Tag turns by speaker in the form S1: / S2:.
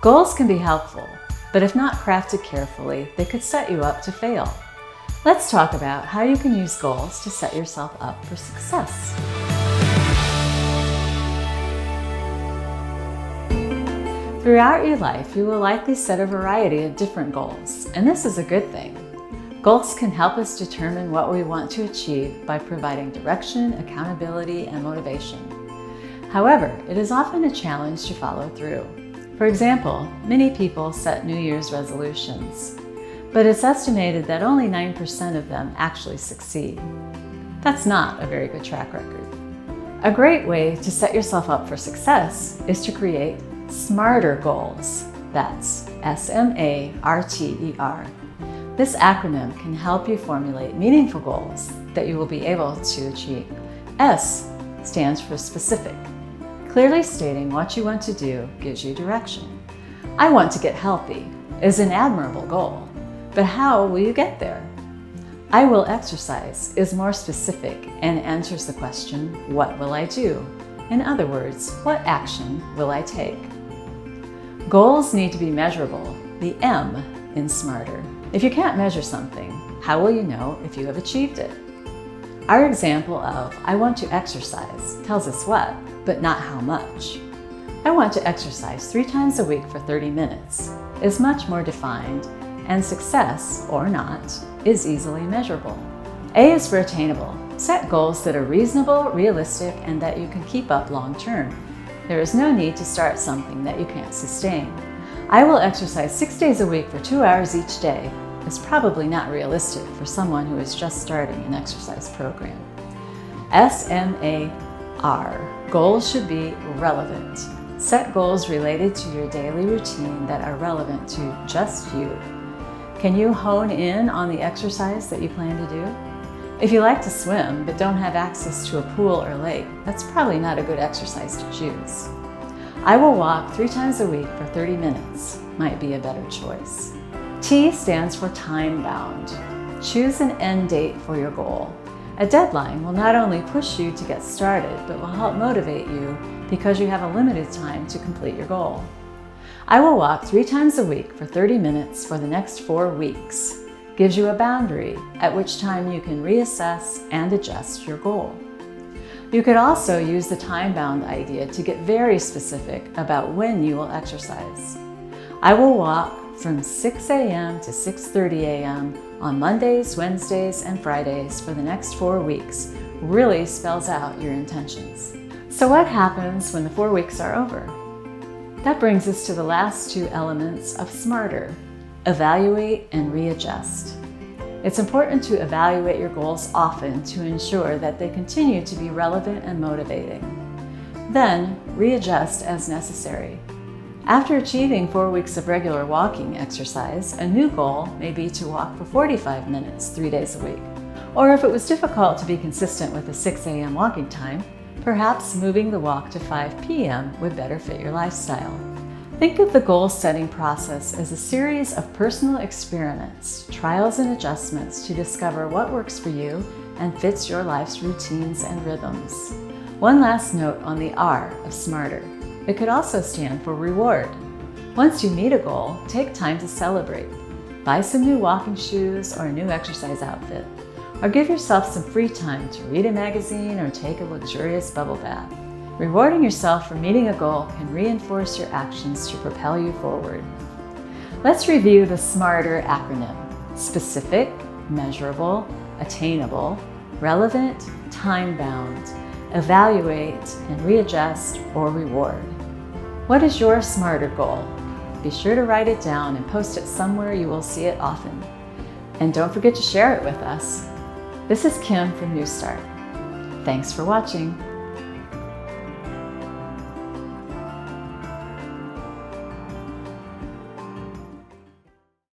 S1: Goals can be helpful, but if not crafted carefully, they could set you up to fail. Let's talk about how you can use goals to set yourself up for success. Throughout your life, you will likely set a variety of different goals, and this is a good thing. Goals can help us determine what we want to achieve by providing direction, accountability, and motivation. However, it is often a challenge to follow through. For example, many people set New Year's resolutions, but it's estimated that only 9% of them actually succeed. That's not a very good track record. A great way to set yourself up for success is to create SMARTER goals. That's S-M-A-R-T-E-R. This acronym can help you formulate meaningful goals that you will be able to achieve. S stands for specific. Clearly stating what you want to do gives you direction. I want to get healthy is an admirable goal, but how will you get there? I will exercise is more specific and answers the question, what will I do? In other words, what action will I take? Goals need to be measurable, the M in SMARTER. If you can't measure something, how will you know if you have achieved it? Our example of I want to exercise tells us what, but not how much. I want to exercise 3 times a week for 30 minutes is much more defined, and success, or not, is easily measurable. A is for attainable. Set goals that are reasonable, realistic, and that you can keep up long term. There is no need to start something that you can't sustain. I will exercise 6 days a week for 2 hours each day is probably not realistic for someone who is just starting an exercise program. S-M-A-R. Goals should be relevant. Set goals related to your daily routine that are relevant to just you. Can you hone in on the exercise that you plan to do? If you like to swim but don't have access to a pool or lake, that's probably not a good exercise to choose. I will walk 3 times a week for 30 minutes might be a better choice. T stands for time-bound. Choose an end date for your goal. A deadline will not only push you to get started, but will help motivate you because you have a limited time to complete your goal. I will walk 3 times a week for 30 minutes for the next 4 weeks. Gives you a boundary at which time you can reassess and adjust your goal. You could also use the time-bound idea to get very specific about when you will exercise. I will walk from 6 a.m. to 6:30 a.m. on Mondays, Wednesdays, and Fridays for the next 4 weeks really spells out your intentions. So what happens when the 4 weeks are over? That brings us to the last 2 elements of SMARTER, evaluate and readjust. It's important to evaluate your goals often to ensure that they continue to be relevant and motivating. Then, readjust as necessary. After achieving 4 weeks of regular walking exercise, a new goal may be to walk for 45 minutes 3 days a week. Or if it was difficult to be consistent with a 6 a.m. walking time, perhaps moving the walk to 5 p.m. would better fit your lifestyle. Think of the goal-setting process as a series of personal experiments, trials and adjustments to discover what works for you and fits your life's routines and rhythms. One last note on the R of SMARTER. It could also stand for reward. Once you meet a goal, take time to celebrate. Buy some new walking shoes or a new exercise outfit, or give yourself some free time to read a magazine or take a luxurious bubble bath. Rewarding yourself for meeting a goal can reinforce your actions to propel you forward. Let's review the SMARTER acronym. Specific, measurable, attainable, relevant, time-bound, evaluate and readjust or reward. What is your SMARTER goal? Be sure to write it down and post it somewhere you will see it often. And don't forget to share it with us. This is Kim from NuStart. Thanks for watching.